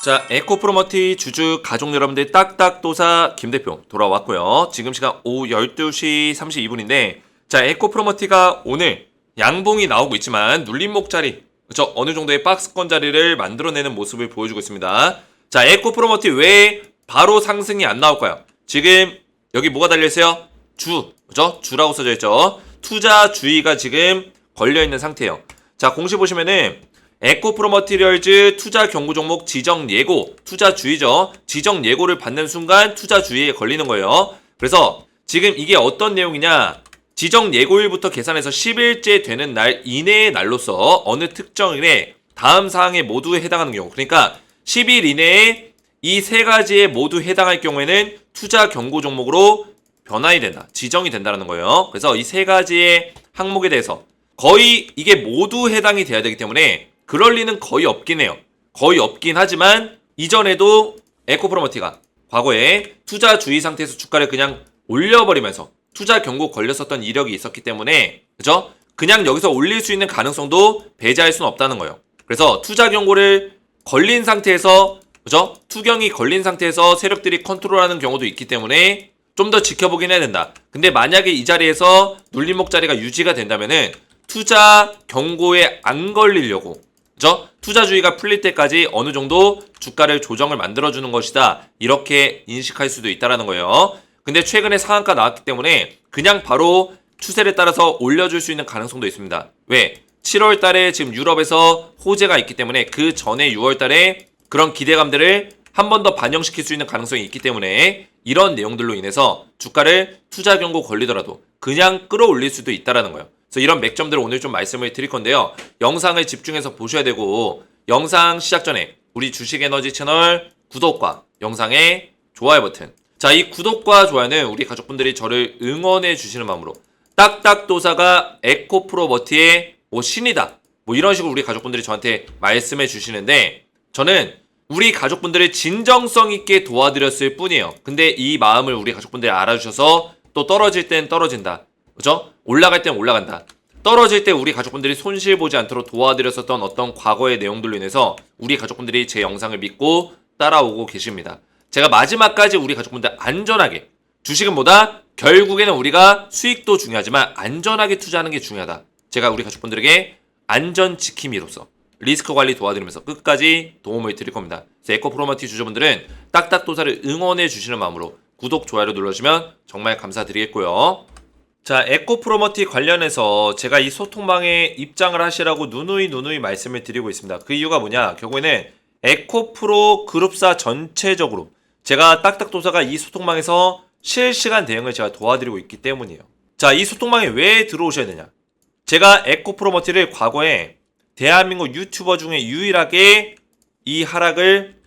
자, 에코프로머티 주주 가족 여러분들 딱딱도사 김대표 돌아왔고요. 지금 시간 오후 12시 32분인데 자, 에코프로머티가 오늘 양봉이 나오고 있지만 눌림목 자리, 그쵸? 어느 정도의 박스권 자리를 만들어내는 모습을 보여주고 있습니다. 자, 에코프로머티 왜 바로 상승이 안 나올까요? 지금 여기 뭐가 달려있어요? 주, 그죠? 주라고 써져 있죠. 투자 주의가 지금 걸려있는 상태예요. 자, 공시 보시면은 에코프로머티리얼즈 투자 경고 종목 지정 예고, 투자 주의죠. 지정 예고를 받는 순간 투자 주의에 걸리는 거예요. 그래서 지금 이게 어떤 내용이냐? 지정 예고일부터 계산해서 10일째 되는 날 이내의 날로서 어느 특정일에 다음 사항에 모두 해당하는 경우, 그러니까 10일 이내에 이 세 가지에 모두 해당할 경우에는 투자 경고 종목으로 변환이 된다, 지정이 된다는 거예요. 그래서 이 세 가지의 항목에 대해서 거의 이게 모두 해당이 돼야 되기 때문에 그럴 리는 거의 없긴 해요. 거의 없긴 하지만 이전에도 에코프로머티가 과거에 투자 주의 상태에서 주가를 그냥 올려버리면서 투자 경고 걸렸었던 이력이 있었기 때문에, 그죠? 그냥 여기서 올릴 수 있는 가능성도 배제할 수는 없다는 거예요. 그래서 투자 경고를 걸린 상태에서, 그죠? 투경이 걸린 상태에서 세력들이 컨트롤하는 경우도 있기 때문에 좀 더 지켜보긴 해야 된다. 근데 만약에 이 자리에서 눌림목 자리가 유지가 된다면은 투자 경고에 안 걸리려고, 그죠? 투자주의가 풀릴 때까지 어느 정도 주가를 조정을 만들어주는 것이다, 이렇게 인식할 수도 있다는 거예요. 근데 최근에 상한가 나왔기 때문에 그냥 바로 추세를 따라서 올려줄 수 있는 가능성도 있습니다. 왜? 7월 달에 지금 유럽에서 호재가 있기 때문에 그 전에 6월 달에 그런 기대감들을 한 번 더 반영시킬 수 있는 가능성이 있기 때문에 이런 내용들로 인해서 주가를 투자 경고 걸리더라도 그냥 끌어올릴 수도 있다는 거예요. 그래서 이런 맥점들을 오늘 좀 말씀을 드릴 건데요. 영상을 집중해서 보셔야 되고, 영상 시작 전에 우리 주식에너지 채널 구독과 영상의 좋아요 버튼. 자, 이 구독과 좋아요는 우리 가족분들이 저를 응원해 주시는 마음으로 딱딱도사가 에코프로머티의 신이다, 이런 식으로 우리 가족분들이 저한테 말씀해 주시는데 저는 우리 가족분들을 진정성 있게 도와드렸을 뿐이에요. 근데 이 마음을 우리 가족분들이 알아주셔서 또 떨어질 땐 떨어진다, 그죠? 올라갈 땐 올라간다. 떨어질 때 우리 가족분들이 손실 보지 않도록 도와드렸었던 어떤 과거의 내용들로 인해서 우리 가족분들이 제 영상을 믿고 따라오고 계십니다. 제가 마지막까지 우리 가족분들 안전하게, 주식은 뭐다? 결국에는 우리가 수익도 중요하지만 안전하게 투자하는 게 중요하다. 제가 우리 가족분들에게 안전 지킴이로서 리스크 관리 도와드리면서 끝까지 도움을 드릴 겁니다. 그래서 에코프로머티 주주분들은 딱딱도사를 응원해 주시는 마음으로 구독, 좋아요를 눌러주시면 정말 감사드리겠고요. 자, 에코프로머티 관련해서 제가 이 소통방에 입장을 하시라고 누누이 말씀을 드리고 있습니다. 그 이유가 뭐냐? 결국에는 에코프로 그룹사 전체적으로 제가 딱딱도사가 이 소통방에서 실시간 대응을 제가 도와드리고 있기 때문이에요. 자, 이 소통방에 왜 들어오셔야 되냐? 제가 에코프로머티를 과거에 대한민국 유튜버 중에 유일하게 이 하락을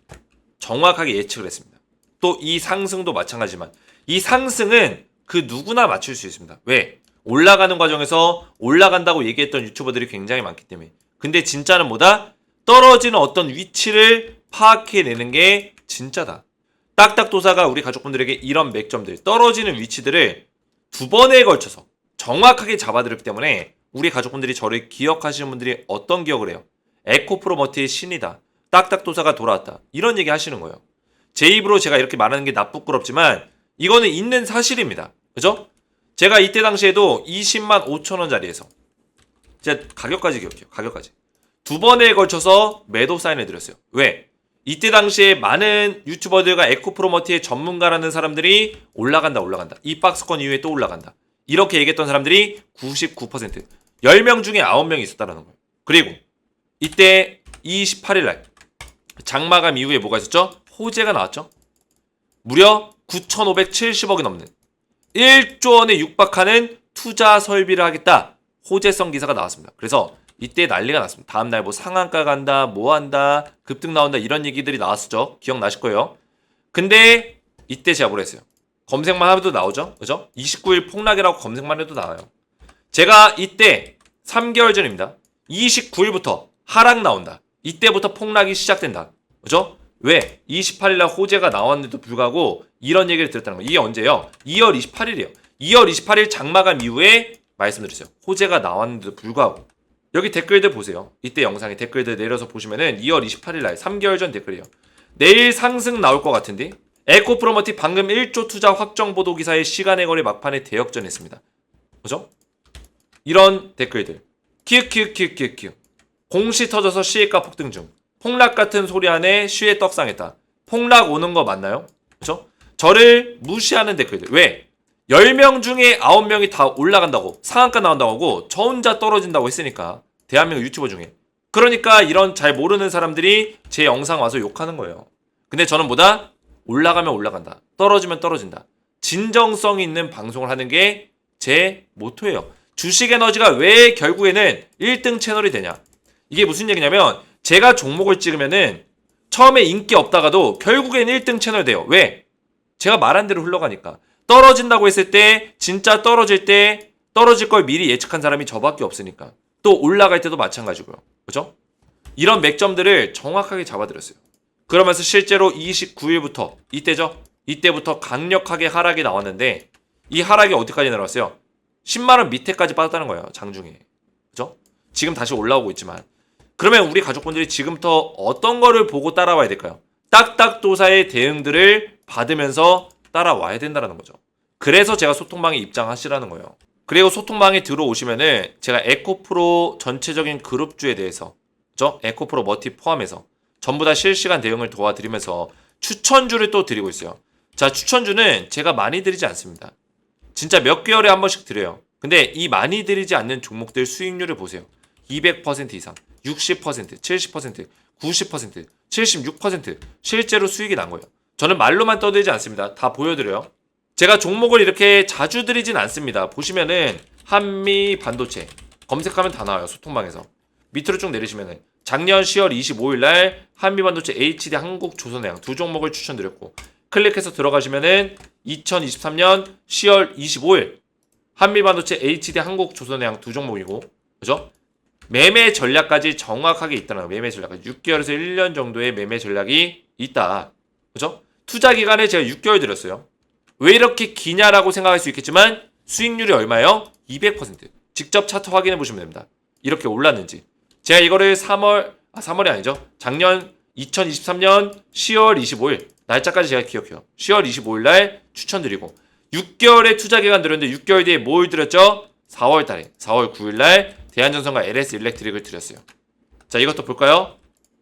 정확하게 예측을 했습니다. 또 이 상승도 마찬가지지만 이 상승은 그 누구나 맞출 수 있습니다. 왜? 올라가는 과정에서 올라간다고 얘기했던 유튜버들이 굉장히 많기 때문에. 근데 진짜는 뭐다? 떨어지는 어떤 위치를 파악해내는 게 진짜다. 딱딱도사가 우리 가족분들에게 이런 맥점들, 떨어지는 위치들을 두 번에 걸쳐서 정확하게 잡아드렸기 때문에 우리 가족분들이 저를 기억하시는 분들이 어떤 기억을 해요? 에코프로머티의 신이다, 딱딱도사가 돌아왔다, 이런 얘기 하시는 거예요. 제 입으로 제가 이렇게 말하는 게 나쁘끄럽지만 이거는 있는 사실입니다. 그죠? 제가 이때 당시에도 20만 5천 원짜리에서 제가 가격까지 기억해요. 가격까지 두 번에 걸쳐서 매도 사인을 드렸어요. 왜? 이때 당시에 많은 유튜버들과 에코프로머티의 전문가라는 사람들이 올라간다, 이 박스권 이후에 또 올라간다, 이렇게 얘기했던 사람들이 99%, 10명 중에 9명이 있었다는 거예요. 그리고 이때 28일날 장마감 이후에 뭐가 있었죠? 호재가 나왔죠. 무려 9,570억이 넘는 1조 원에 육박하는 투자 설비를 하겠다, 호재성 기사가 나왔습니다. 그래서 이때 난리가 났습니다. 다음날 뭐 상한가 간다, 뭐 한다, 급등 나온다, 이런 얘기들이 나왔었죠. 기억나실 거예요. 근데 이때 제가 뭘 했어요? 검색만 해도 나오죠, 그죠? 29일 폭락이라고 검색만 해도 나와요. 제가 이때 3개월 전입니다. 29일부터 하락 나온다, 이때부터 폭락이 시작된다, 그죠? 왜? 28일날 호재가 나왔는데도 불구하고 이런 얘기를 들었다는 거예요. 이게 언제요? 2월 28일이에요. 2월 28일 장마감 이후에 말씀드렸어요. 호재가 나왔는데도 불구하고. 여기 댓글들 보세요. 이때 영상에 댓글들 내려서 보시면은 2월 28일날 3개월 전 댓글이에요. 내일 상승 나올 것 같은데? 에코프로머티 방금 1조 투자 확정 보도 기사의 시간의 거래 막판에 대역전했습니다. 그죠? 이런 댓글들. 키읔. 공시 터져서 시외가 폭등 중. 폭락 같은 소리 안에 시외 떡상했다. 폭락 오는 거 맞나요? 그죠? 저를 무시하는 댓글들. 왜? 10명 중에 9명이 다 올라간다고, 상한가 나온다고 하고 저 혼자 떨어진다고 했으니까. 대한민국 유튜버 중에. 그러니까 이런 잘 모르는 사람들이 제 영상 와서 욕하는 거예요. 근데 저는 뭐다? 올라가면 올라간다. 떨어지면 떨어진다. 진정성 있는 방송을 하는 게 제 모토예요. 주식에너지가 왜 결국에는 1등 채널이 되냐? 이게 무슨 얘기냐면 제가 종목을 찍으면은 처음에 인기 없다가도 결국엔 1등 채널 돼요. 왜? 제가 말한 대로 흘러가니까. 떨어진다고 했을 때 진짜 떨어질 때 떨어질 걸 미리 예측한 사람이 저밖에 없으니까. 또 올라갈 때도 마찬가지고요. 그죠? 이런 맥점들을 정확하게 잡아드렸어요. 그러면서 실제로 29일부터 이때죠? 이때부터 강력하게 하락이 나왔는데 이 하락이 어디까지 내려왔어요? 10만원 밑에까지 빠졌다는 거예요. 장중에. 그죠? 지금 다시 올라오고 있지만 그러면 우리 가족분들이 지금부터 어떤 거를 보고 따라와야 될까요? 딱딱도사의 대응들을 받으면서 따라와야 된다는 거죠. 그래서 제가 소통방에 입장하시라는 거예요. 그리고 소통방에 들어오시면은 제가 에코프로 전체적인 그룹주에 대해서 그죠? 에코프로 머티 포함해서 전부 다 실시간 대응을 도와드리면서 추천주를 또 드리고 있어요. 자, 추천주는 제가 많이 드리지 않습니다. 진짜 몇 개월에 한 번씩 드려요. 근데 이 많이 드리지 않는 종목들 수익률을 보세요. 200% 이상, 60%, 70%, 90%, 76% 실제로 수익이 난 거예요. 저는 말로만 떠들지 않습니다. 다 보여드려요. 제가 종목을 이렇게 자주 드리진 않습니다. 보시면은 한미 반도체 검색하면 다 나와요. 소통방에서. 밑으로 쭉 내리시면은 작년 10월 25일 날 한미 반도체 HD 한국 조선해양 두 종목을 추천드렸고 클릭해서 들어가시면은 2023년 10월 25일 한미반도체 HD 한국조선해양 두 종목이고 그죠? 매매 전략까지 정확하게 있다는 거예요. 매매 전략까지 6개월에서 1년 정도의 매매 전략이 있다. 그죠? 투자 기간을 제가 6개월 드렸어요. 왜 이렇게 기냐라고 생각할 수 있겠지만 수익률이 얼마예요? 200%. 직접 차트 확인해 보시면 됩니다. 이렇게 올랐는지. 제가 이거를 3월이 아니죠. 작년 2023년 10월 25일 날짜까지 제가 기억해요. 10월 25일 날 추천드리고 6개월의 투자 기간 드렸는데 6개월 뒤에 뭘 드렸죠? 4월 달에 4월 9일 날 대한전선과 LS 일렉트릭을 드렸어요. 자, 이것도 볼까요?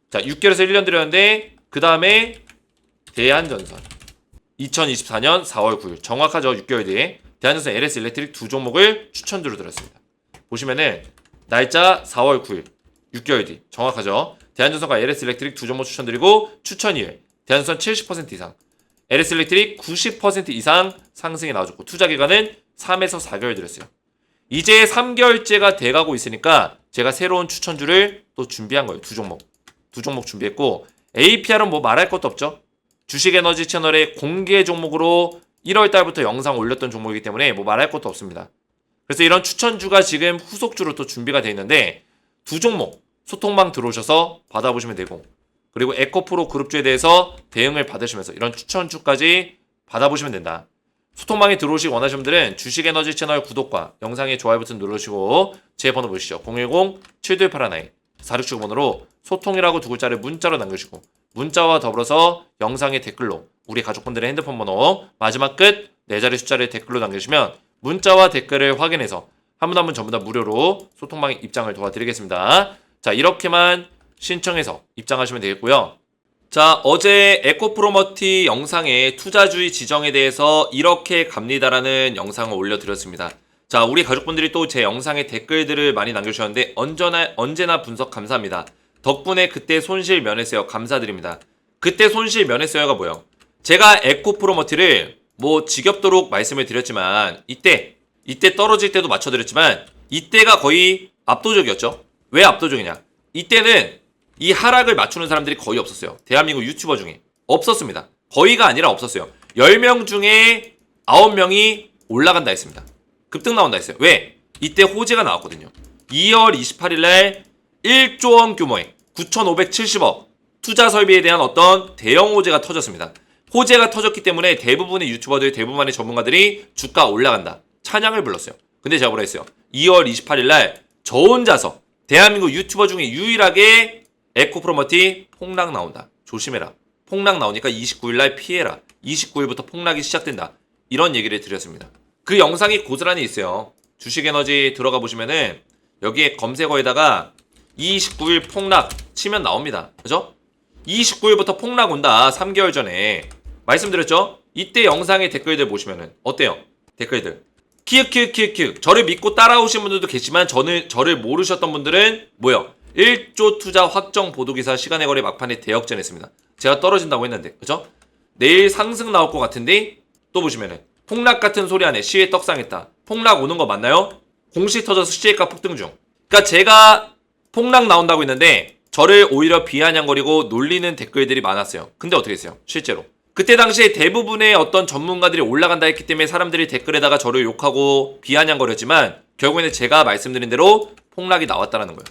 자, 6개월에서 1년 드렸는데 그 다음에 대한전선 2024년 4월 9일 정확하죠. 6개월 뒤에 대한전선 LS 일렉트릭 두 종목을 추천드려 드렸습니다. 보시면은 날짜 4월 9일 6개월 뒤 정확하죠. 대한전선과 LS 일렉트릭 두 종목 추천드리고 추천일 대한전선 70% 이상 LS 일렉트릭 90% 이상 상승이 나와줬고 투자 기간은 3에서 4개월 드렸어요. 이제 3개월째가 돼가고 있으니까 제가 새로운 추천주를 또 준비한 거예요. 두 종목 준비했고 APR은 뭐 말할 것도 없죠. 주식에너지 채널의 공개 종목으로 1월 달부터 영상 올렸던 종목이기 때문에 뭐 말할 것도 없습니다. 그래서 이런 추천주가 지금 후속주로 또 준비가 돼 있는데 두 종목 소통방 들어오셔서 받아보시면 되고 그리고 에코프로 그룹주에 대해서 대응을 받으시면서 이런 추천주까지 받아보시면 된다. 소통방에 들어오시기 원하시는 분들은 주식에너지 채널 구독과 영상에 좋아요 버튼 누르시고 제 번호 보시죠. 010-7281-4679번으로 소통이라고 두 글자를 문자로 남겨주시고 문자와 더불어서 영상의 댓글로 우리 가족분들의 핸드폰 번호 마지막 끝 4자리 숫자를 댓글로 남겨주시면 문자와 댓글을 확인해서 한 분 한 분 전부 다 무료로 소통방에 입장을 도와드리겠습니다. 자, 이렇게만 신청해서 입장하시면 되겠고요. 자, 어제 에코프로머티 영상에 투자주의 지정에 대해서 이렇게 갑니다라는 영상을 올려드렸습니다. 자, 우리 가족분들이 또 제 영상에 댓글들을 많이 남겨주셨는데 언제나 분석 감사합니다. 덕분에 그때 손실 면했어요. 감사드립니다. 그때 손실 면했어요가 뭐예요? 제가 에코프로머티를 뭐 지겹도록 말씀을 드렸지만 이때 떨어질 때도 맞춰드렸지만 이때가 거의 압도적이었죠. 왜 압도적이냐? 이때는 이 하락을 맞추는 사람들이 거의 없었어요. 대한민국 유튜버 중에. 없었습니다. 거의가 아니라 없었어요. 10명 중에 9명이 올라간다 했습니다. 급등 나온다 했어요. 왜? 이때 호재가 나왔거든요. 2월 28일 날 1조 원 규모의 9,570억 투자 설비에 대한 어떤 대형 호재가 터졌습니다. 호재가 터졌기 때문에 대부분의 유튜버들, 대부분의 전문가들이 주가 올라간다. 찬양을 불렀어요. 근데 제가 뭐라 했어요? 2월 28일 날 저 혼자서 대한민국 유튜버 중에 유일하게 에코프로머티 폭락 나온다. 조심해라. 폭락 나오니까 29일날 피해라. 29일부터 폭락이 시작된다. 이런 얘기를 드렸습니다. 그 영상이 고스란히 있어요. 주식에너지 들어가 보시면은 여기에 검색어에다가 29일 폭락 치면 나옵니다. 그죠? 29일부터 폭락 온다. 3개월 전에 말씀드렸죠? 이때 영상의 댓글들 보시면은 어때요? 댓글들 키읔키읔키읔키읔 저를 믿고 따라오신 분들도 계시지만 저를 모르셨던 분들은 뭐요? 1조 투자 확정 보도기사 시간의 거래 막판에 대역전했습니다. 제가 떨어진다고 했는데 그죠? 내일 상승 나올 것 같은데 또 보시면은 폭락 같은 소리 안에 시에 떡상했다. 폭락 오는 거 맞나요? 공시 터져서 시세가 폭등 중. 그러니까 제가 폭락 나온다고 했는데 저를 오히려 비아냥거리고 놀리는 댓글들이 많았어요. 근데 어떻게 했어요? 실제로. 그때 당시에 대부분의 어떤 전문가들이 올라간다 했기 때문에 사람들이 댓글에다가 저를 욕하고 비아냥거렸지만 결국에는 제가 말씀드린 대로 폭락이 나왔다는 거예요.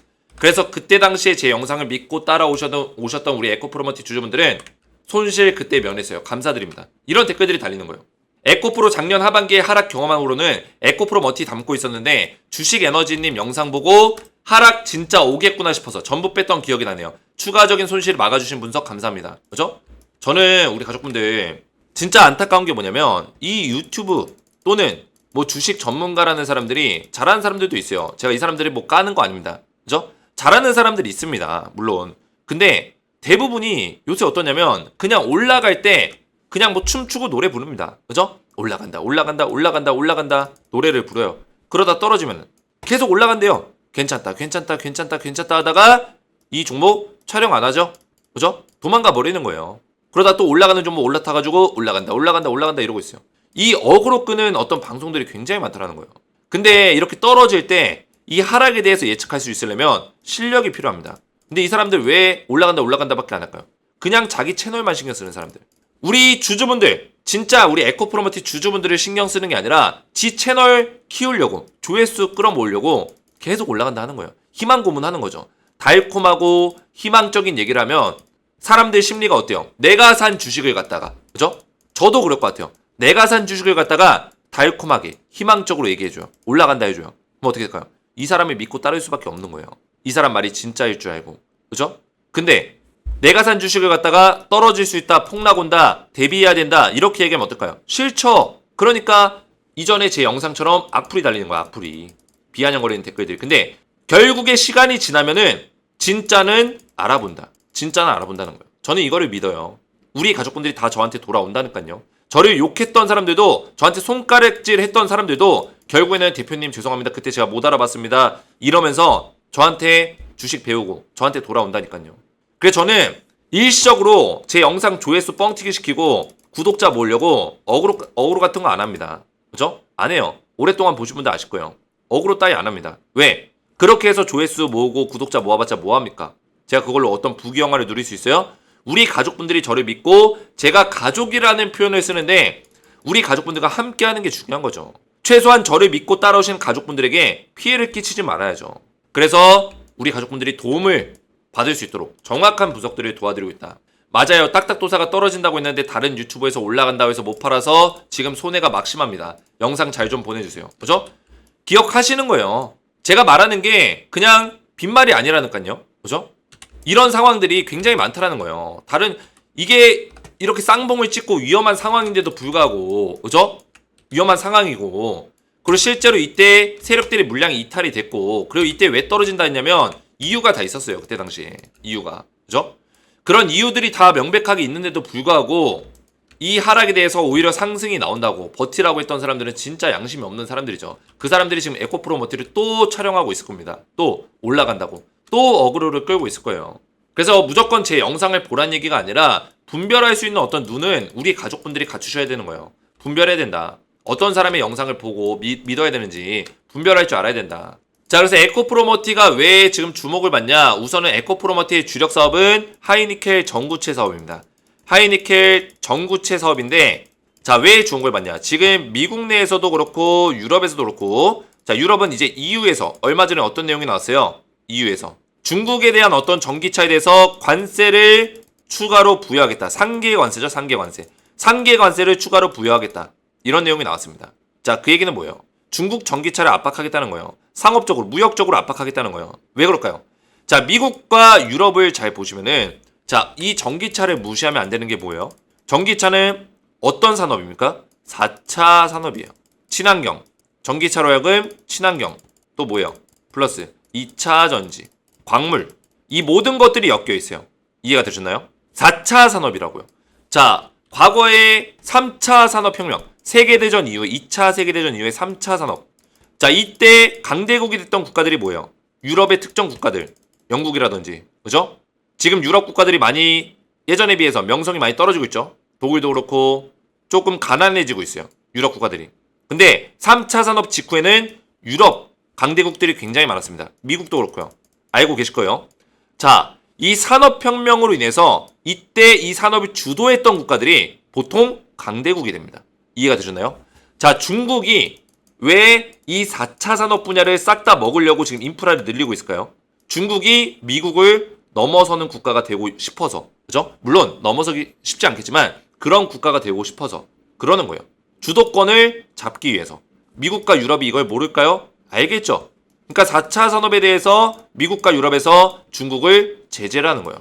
그래서 그때 당시에 제 영상을 믿고 따라오셨던 우리 에코프로머티 주주분들은 손실 그때 면했어요. 감사드립니다. 이런 댓글들이 달리는 거예요. 에코프로 작년 하반기에 하락 경험한 후로는 에코프로머티 담고 있었는데 주식에너지님 영상 보고 하락 진짜 오겠구나 싶어서 전부 뺐던 기억이 나네요. 추가적인 손실을 막아주신 분석 감사합니다. 그죠? 저는 우리 가족분들 진짜 안타까운 게 뭐냐면 이 유튜브 또는 뭐 주식 전문가라는 사람들이 잘하는 사람들도 있어요. 제가 이 사람들을 뭐 까는 거 아닙니다. 그죠? 잘하는 사람들이 있습니다. 물론. 근데 대부분이 요새 어떠냐면 그냥 올라갈 때 그냥 뭐 춤추고 노래 부릅니다. 그죠? 올라간다 올라간다 올라간다 올라간다 노래를 불러요. 그러다 떨어지면 계속 올라간대요. 괜찮다 괜찮다 괜찮다 괜찮다 하다가 이 종목 촬영 안 하죠? 그죠? 도망가 버리는 거예요. 그러다 또 올라가는 종목 올라타가지고 올라간다 올라간다 올라간다 이러고 있어요. 이 어그로 끄는 어떤 방송들이 굉장히 많다라는 거예요. 근데 이렇게 떨어질 때 이 하락에 대해서 예측할 수 있으려면 실력이 필요합니다. 근데 이 사람들 왜 올라간다 올라간다 밖에 안 할까요? 그냥 자기 채널만 신경 쓰는 사람들. 우리 주주분들 진짜 우리 에코프로머티 주주분들을 신경 쓰는 게 아니라 지 채널 키우려고 조회수 끌어모으려고 계속 올라간다 하는 거예요. 희망 고문하는 거죠. 달콤하고 희망적인 얘기를 하면 사람들 심리가 어때요? 내가 산 주식을 갖다가 그죠? 저도 그럴 것 같아요. 내가 산 주식을 갖다가 달콤하게 희망적으로 얘기해줘요. 올라간다 해줘요. 그럼 어떻게 될까요? 이 사람을 믿고 따를 수밖에 없는 거예요. 이 사람 말이 진짜일 줄 알고 그죠? 근데 내가 산 주식을 갖다가 떨어질 수 있다, 폭락 온다, 대비해야 된다 이렇게 얘기하면 어떨까요? 싫죠. 그러니까 이전에 제 영상처럼 악플이 달리는 거야. 악플이. 비아냥거리는 댓글들. 근데 결국에 시간이 지나면은 진짜는 알아본다. 진짜는 알아본다는 거예요. 저는 이거를 믿어요. 우리 가족분들이 다 저한테 돌아온다니까요. 저를 욕했던 사람들도 저한테 손가락질 했던 사람들도 결국에는 대표님 죄송합니다. 그때 제가 못 알아봤습니다. 이러면서 저한테 주식 배우고 저한테 돌아온다니까요. 그래서 저는 일시적으로 제 영상 조회수 뻥튀기 시키고 구독자 모으려고 어그로 같은 거 안 합니다. 그죠? 안 해요. 오랫동안 보신 분들 아실 거예요. 어그로 따위 안 합니다. 왜? 그렇게 해서 조회수 모으고 구독자 모아봤자 뭐합니까? 제가 그걸로 어떤 부귀영화를 누릴 수 있어요? 우리 가족분들이 저를 믿고 제가 가족이라는 표현을 쓰는데 우리 가족분들과 함께 하는 게 중요한 거죠. 최소한 저를 믿고 따라오신 가족분들에게 피해를 끼치지 말아야죠. 그래서 우리 가족분들이 도움을 받을 수 있도록 정확한 분석들을 도와드리고 있다. 맞아요. 딱딱도사가 떨어진다고 했는데 다른 유튜브에서 올라간다고 해서 못 팔아서 지금 손해가 막심합니다. 영상 잘 좀 보내주세요. 그죠? 기억하시는 거예요. 제가 말하는 게 그냥 빈말이 아니라니까요. 그죠? 이런 상황들이 굉장히 많다라는 거예요. 이게 이렇게 쌍봉을 찍고 위험한 상황인데도 불구하고, 그죠? 위험한 상황이고, 그리고 실제로 이때 세력들의 물량이 이탈이 됐고, 그리고 이때 왜 떨어진다 했냐면, 이유가 다 있었어요. 그때 당시에. 이유가. 그죠? 그런 이유들이 다 명백하게 있는데도 불구하고, 이 하락에 대해서 오히려 상승이 나온다고 버티라고 했던 사람들은 진짜 양심이 없는 사람들이죠. 그 사람들이 지금 에코프로머티를 또 촬영하고 있을 겁니다. 또 올라간다고. 또 어그로를 끌고 있을 거예요. 그래서 무조건 제 영상을 보란 얘기가 아니라 분별할 수 있는 어떤 눈은 우리 가족분들이 갖추셔야 되는 거예요. 분별해야 된다. 어떤 사람의 영상을 보고 믿어야 되는지 분별할 줄 알아야 된다. 자, 그래서 에코프로머티가 왜 지금 주목을 받냐? 우선은 에코프로머티의 주력 사업은 하이니켈 전구체 사업입니다. 하이니켈 전구체 사업인데 자, 왜 주목을 받냐? 지금 미국 내에서도 그렇고 유럽에서도 그렇고 자, 유럽은 이제 EU에서 얼마 전에 어떤 내용이 나왔어요? EU에서 중국에 대한 어떤 전기차에 대해서 관세를 추가로 부여하겠다. 상계 관세죠. 상계 관세. 상계 관세를 추가로 부여하겠다. 이런 내용이 나왔습니다. 자, 그 얘기는 뭐예요? 중국 전기차를 압박하겠다는 거예요. 상업적으로, 무역적으로 압박하겠다는 거예요. 왜 그럴까요? 자, 미국과 유럽을 잘 보시면은 자, 이 전기차를 무시하면 안 되는 게 뭐예요? 전기차는 어떤 산업입니까? 4차 산업이에요. 친환경. 전기차로 하여금 친환경. 또 뭐예요? 플러스 2차 전지. 광물. 이 모든 것들이 엮여 있어요. 이해가 되셨나요? 4차 산업이라고요. 자, 과거에 3차 산업혁명. 세계대전 이후에 2차 세계대전 이후에 3차 산업. 자, 이때 강대국이 됐던 국가들이 뭐예요? 유럽의 특정 국가들. 영국이라든지. 그죠? 지금 유럽 국가들이 많이 예전에 비해서 명성이 많이 떨어지고 있죠. 독일도 그렇고 조금 가난해지고 있어요. 유럽 국가들이. 근데 3차 산업 직후에는 유럽 강대국들이 굉장히 많았습니다. 미국도 그렇고요. 알고 계실 거예요. 자, 이 산업혁명으로 인해서 이때 이 산업을 주도했던 국가들이 보통 강대국이 됩니다. 이해가 되셨나요? 자, 중국이 왜 이 4차 산업 분야를 싹 다 먹으려고 지금 인프라를 늘리고 있을까요? 중국이 미국을 넘어서는 국가가 되고 싶어서, 그죠? 물론 넘어서기 쉽지 않겠지만 그런 국가가 되고 싶어서 그러는 거예요. 주도권을 잡기 위해서. 미국과 유럽이 이걸 모를까요? 알겠죠? 그러니까 4차 산업에 대해서 미국과 유럽에서 중국을 제재를 하는 거예요.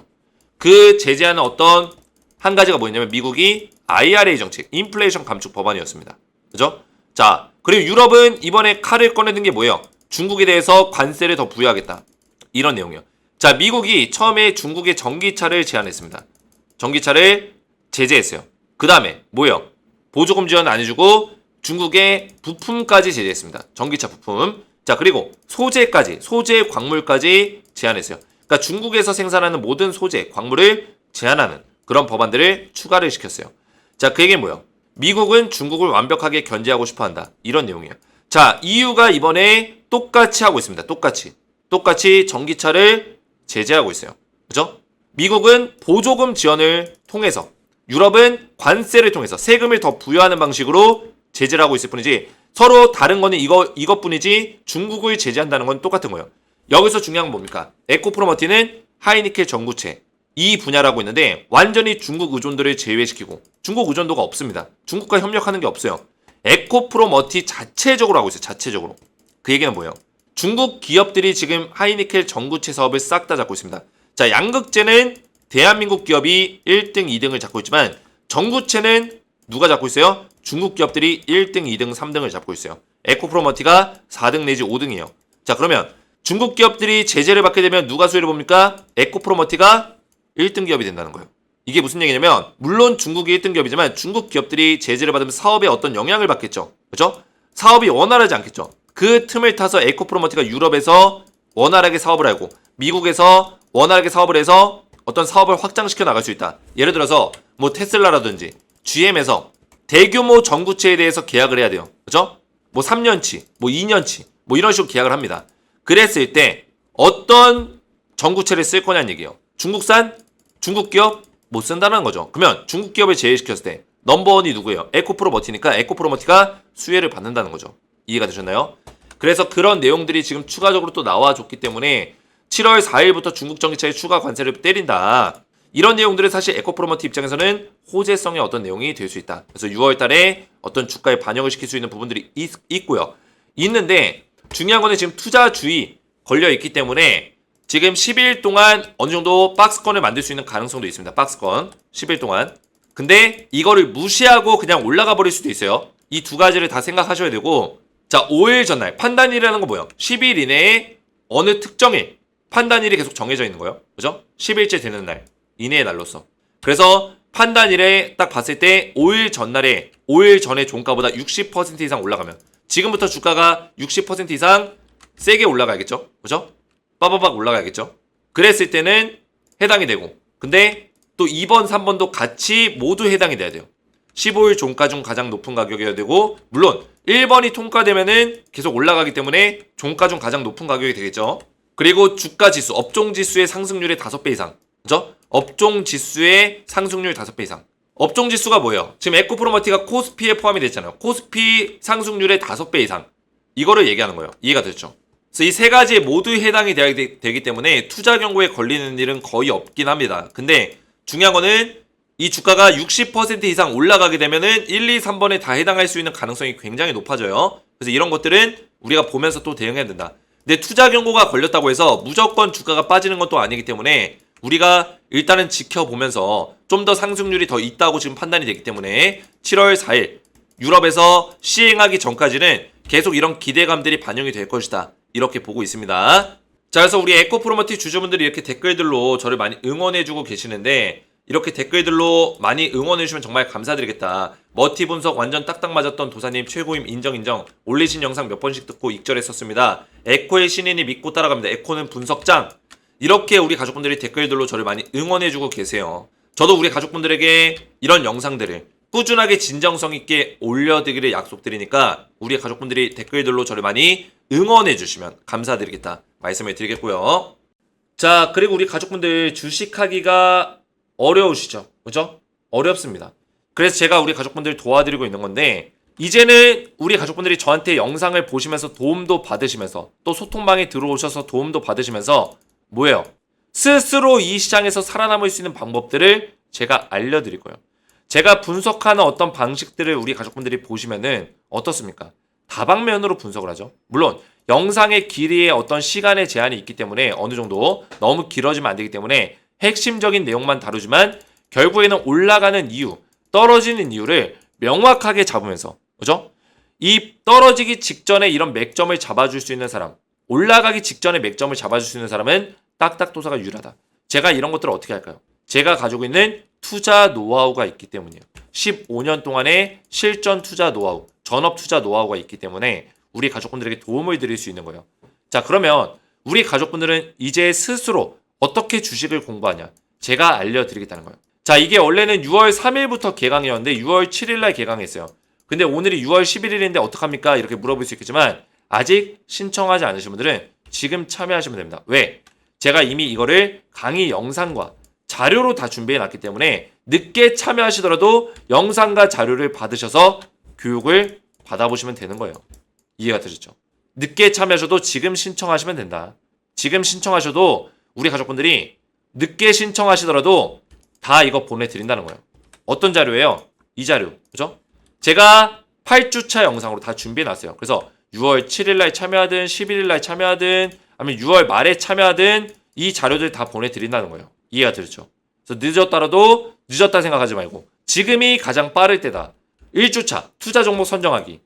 그 제재하는 어떤 한 가지가 뭐냐면 미국이 IRA 정책, 인플레이션 감축 법안이었습니다. 그죠? 자, 그리고 유럽은 이번에 칼을 꺼내든 게 뭐예요? 중국에 대해서 관세를 더 부여하겠다. 이런 내용이에요. 자, 미국이 처음에 중국의 전기차를 제한했습니다. 전기차를 제재했어요. 그 다음에 뭐예요? 보조금 지원 안 해주고 중국의 부품까지 제재했습니다. 전기차 부품. 자, 그리고 소재까지, 소재 광물까지 제한했어요. 그러니까 중국에서 생산하는 모든 소재, 광물을 제한하는 그런 법안들을 추가를 시켰어요. 자, 그 얘기는 뭐예요? 미국은 중국을 완벽하게 견제하고 싶어한다. 이런 내용이에요. 자, EU가 이번에 똑같이 하고 있습니다. 똑같이 전기차를 제재하고 있어요. 그죠? 미국은 보조금 지원을 통해서, 유럽은 관세를 통해서 세금을 더 부여하는 방식으로 제재를 하고 있을 뿐이지 서로 다른 거는 이것뿐이지 중국을 제재한다는 건 똑같은 거예요. 여기서 중요한 건 뭡니까? 에코프로머티는 하이니켈 전구체 이 분야라고 있는데 완전히 중국 의존도를 제외시키고 중국 의존도가 없습니다. 중국과 협력하는 게 없어요. 에코프로머티 자체적으로 하고 있어요. 자체적으로. 그 얘기는 뭐예요? 중국 기업들이 지금 하이니켈 전구체 사업을 싹 다 잡고 있습니다. 자, 양극재는 대한민국 기업이 1등, 2등을 잡고 있지만 전구체는 누가 잡고 있어요? 중국 기업들이 1등, 2등, 3등을 잡고 있어요. 에코프로머티가 4등 내지 5등이에요. 자, 그러면 중국 기업들이 제재를 받게 되면 누가 수혜를 봅니까? 에코프로머티가 1등 기업이 된다는 거예요. 이게 무슨 얘기냐면 물론 중국이 1등 기업이지만 중국 기업들이 제재를 받으면 사업에 어떤 영향을 받겠죠. 그렇죠? 사업이 원활하지 않겠죠. 그 틈을 타서 에코프로머티가 유럽에서 원활하게 사업을 하고 미국에서 원활하게 사업을 해서 어떤 사업을 확장시켜 나갈 수 있다. 예를 들어서 뭐 테슬라라든지 GM에서 대규모 전구체에 대해서 계약을 해야 돼요. 그렇죠? 뭐 3년치, 뭐 2년치, 뭐 이런 식으로 계약을 합니다. 그랬을 때 어떤 전구체를 쓸 거냐는 얘기예요. 중국산? 중국 기업? 못 쓴다는 거죠. 그러면 중국 기업을 제외시켰을 때 넘버원이 누구예요? 에코프로머티니까 에코프로머티가 수혜를 받는다는 거죠. 이해가 되셨나요? 그래서 그런 내용들이 지금 추가적으로 또 나와줬기 때문에 7월 4일부터 중국 전기차에 추가 관세를 때린다. 이런 내용들은 사실 에코프로머티 입장에서는 호재성의 어떤 내용이 될 수 있다. 그래서 6월 달에 어떤 주가에 반영을 시킬 수 있는 부분들이 있고요. 있는데 중요한 거는 지금 투자주의 걸려있기 때문에 지금 10일 동안 어느 정도 박스권을 만들 수 있는 가능성도 있습니다. 박스권 10일 동안. 근데 이거를 무시하고 그냥 올라가 버릴 수도 있어요. 이 두 가지를 다 생각하셔야 되고 자, 5일 전날 판단일이라는 건 뭐예요? 10일 이내에 어느 특정일 판단일이 계속 정해져 있는 거예요. 그죠? 10일째 되는 날 이내의 날로서. 그래서 판단일에 딱 봤을 때 5일 전날에 5일 전에 종가보다 60% 이상 올라가면 지금부터 주가가 60% 이상 세게 올라가야겠죠? 그죠? 빠바박 올라가야겠죠? 그랬을 때는 해당이 되고 근데 또 2번, 3번도 같이 모두 해당이 돼야 돼요. 15일 종가 중 가장 높은 가격이어야 되고 물론 1번이 통과되면은 계속 올라가기 때문에 종가 중 가장 높은 가격이 되겠죠. 그리고 주가 지수, 업종 지수의 상승률의 5배 이상. 그죠? 업종 지수의 상승률 5배 이상. 업종 지수가 뭐예요? 지금 에코프로머티가 코스피에 포함이 됐잖아요. 코스피 상승률의 5배 이상. 이거를 얘기하는 거예요. 이해가 됐죠? 그래서 이 세 가지에 모두 해당이 되기 때문에 투자 경고에 걸리는 일은 거의 없긴 합니다. 근데 중요한 거는 이 주가가 60% 이상 올라가게 되면은 1, 2, 3번에 다 해당할 수 있는 가능성이 굉장히 높아져요. 그래서 이런 것들은 우리가 보면서 또 대응해야 된다. 근데 투자 경고가 걸렸다고 해서 무조건 주가가 빠지는 것도 아니기 때문에 우리가 일단은 지켜보면서 좀 더 상승률이 더 있다고 지금 판단이 되기 때문에 7월 4일 유럽에서 시행하기 전까지는 계속 이런 기대감들이 반영이 될 것이다. 이렇게 보고 있습니다. 자, 그래서 우리 에코프로머티 주주분들이 이렇게 댓글들로 저를 많이 응원해주고 계시는데 이렇게 댓글들로 많이 응원해주시면 정말 감사드리겠다. 머티 분석 완전 딱딱 맞았던 도사님 최고임 인정. 올리신 영상 몇 번씩 듣고 익절했었습니다. 에코의 신인이 믿고 따라갑니다. 에코는 분석장. 이렇게 우리 가족분들이 댓글들로 저를 많이 응원해주고 계세요. 저도 우리 가족분들에게 이런 영상들을 꾸준하게 진정성 있게 올려드리기를 약속드리니까 우리 가족분들이 댓글들로 저를 많이 응원해주시면 감사드리겠다 말씀을 드리겠고요. 자, 그리고 우리 가족분들 주식하기가 어려우시죠? 그죠? 어렵습니다. 그래서 제가 우리 가족분들 도와드리고 있는 건데 이제는 우리 가족분들이 저한테 영상을 보시면서 도움도 받으시면서 또 소통방에 들어오셔서 도움도 받으시면서 뭐예요? 스스로 이 시장에서 살아남을 수 있는 방법들을 제가 알려드릴 거예요. 제가 분석하는 어떤 방식들을 우리 가족분들이 보시면은 어떻습니까? 다방면으로 분석을 하죠. 물론 영상의 길이에 어떤 시간의 제한이 있기 때문에 어느 정도 너무 길어지면 안 되기 때문에 핵심적인 내용만 다루지만 결국에는 올라가는 이유, 떨어지는 이유를 명확하게 잡으면서, 그죠? 이 떨어지기 직전에 이런 맥점을 잡아줄 수 있는 사람, 올라가기 직전에 맥점을 잡아줄 수 있는 사람은 딱딱도사가 유일하다. 제가 이런 것들을 어떻게 할까요? 제가 가지고 있는 투자 노하우가 있기 때문이에요. 15년 동안의 실전 투자 노하우, 전업 투자 노하우가 있기 때문에 우리 가족분들에게 도움을 드릴 수 있는 거예요. 자, 그러면 우리 가족분들은 이제 스스로 어떻게 주식을 공부하냐? 제가 알려드리겠다는 거예요. 자, 이게 원래는 6월 3일부터 개강이었는데 6월 7일날 개강했어요. 근데 오늘이 6월 11일인데 어떡합니까? 이렇게 물어볼 수 있겠지만 아직 신청하지 않으신 분들은 지금 참여하시면 됩니다. 왜? 제가 이미 이거를 강의 영상과 자료로 다 준비해 놨기 때문에 늦게 참여하시더라도 영상과 자료를 받으셔서 교육을 받아보시면 되는 거예요. 이해가 되셨죠? 늦게 참여하셔도 지금 신청하시면 된다. 지금 신청하셔도 우리 가족분들이 늦게 신청하시더라도 다 이거 보내드린다는 거예요. 어떤 자료예요? 이 자료. 그죠? 제가 8주차 영상으로 다 준비해놨어요. 그래서 6월 7일날 참여하든 11일날 참여하든 아니면 6월 말에 참여하든 이 자료들 다 보내드린다는 거예요. 이해가 되셨죠? 그래서 늦었더라도 늦었다 생각하지 말고 지금이 가장 빠를 때다. 1주차 투자 종목 선정하기.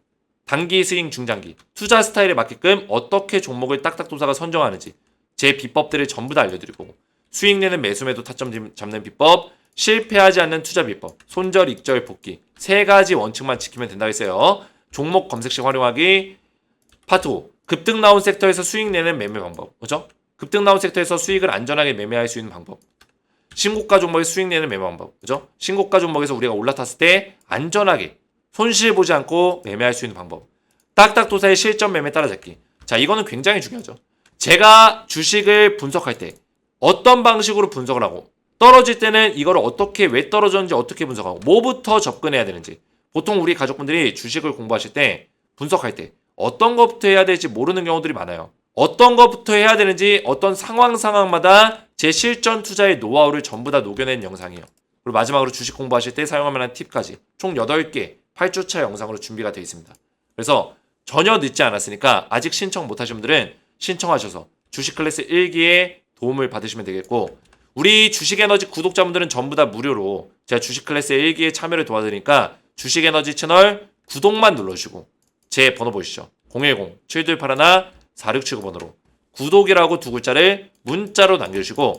단기 스윙 중장기. 투자 스타일에 맞게끔 어떻게 종목을 딱딱도사가 선정하는지 제 비법들을 전부 다 알려드리고 수익 내는 매수매도 타점 잡는 비법, 실패하지 않는 투자 비법, 손절, 익절, 복귀 3가지 원칙만 지키면 된다고 했어요. 종목 검색식 활용하기 파트 5. 급등 나온 섹터에서 수익 내는 매매 방법. 그죠? 급등 나온 섹터에서 수익을 안전하게 매매할 수 있는 방법. 신고가 종목에서 수익 내는 매매 방법. 그죠? 신고가 종목에서 우리가 올라탔을 때 안전하게 손실 보지 않고 매매할 수 있는 방법. 딱딱도사의 실전 매매 따라잡기. 자, 이거는 굉장히 중요하죠. 제가 주식을 분석할 때 어떤 방식으로 분석을 하고 떨어질 때는 이걸 어떻게 왜 떨어졌는지 어떻게 분석하고 뭐부터 접근해야 되는지 보통 우리 가족분들이 주식을 공부하실 때 분석할 때 어떤 것부터 해야 될지 모르는 경우들이 많아요. 어떤 것부터 해야 되는지 어떤 상황마다 제 실전 투자의 노하우를 전부 다 녹여낸 영상이에요. 그리고 마지막으로 주식 공부하실 때 사용할 만한 팁까지 총 8개 8주차 영상으로 준비가 되어 있습니다. 그래서 전혀 늦지 않았으니까 아직 신청 못하신 분들은 신청하셔서 주식 클래스 1기에 도움을 받으시면 되겠고 우리 주식에너지 구독자분들은 전부 다 무료로 제가 주식 클래스 1기에 참여를 도와드리니까 주식에너지 채널 구독만 눌러주시고 제 번호 보시죠. 010-7281-4679번호로 구독이라고 2글자를 문자로 남겨주시고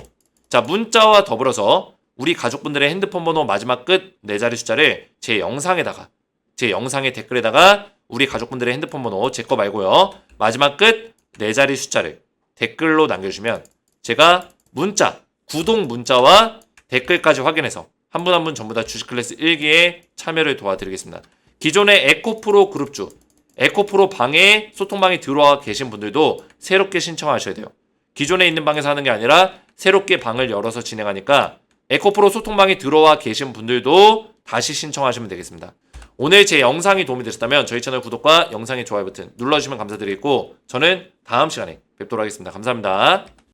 자 문자와 더불어서 우리 가족분들의 핸드폰 번호 마지막 끝 4자리 숫자를 제 영상에다가 제 영상의 댓글에다가 우리 가족분들의 핸드폰 번호 제 거 말고요. 마지막 끝 4자리 숫자를 댓글로 남겨주시면 제가 문자, 구독 문자와 댓글까지 확인해서 한 분 한 분 전부 다 주식 클래스 1기에 참여를 도와드리겠습니다. 기존의 에코프로 그룹주, 에코프로 방에 소통방에 들어와 계신 분들도 새롭게 신청하셔야 돼요. 기존에 있는 방에서 하는 게 아니라 새롭게 방을 열어서 진행하니까 에코프로 소통방에 들어와 계신 분들도 다시 신청하시면 되겠습니다. 오늘 제 영상이 도움이 되셨다면 저희 채널 구독과 영상의 좋아요 버튼 눌러주시면 감사드리겠고 저는 다음 시간에 뵙도록 하겠습니다. 감사합니다.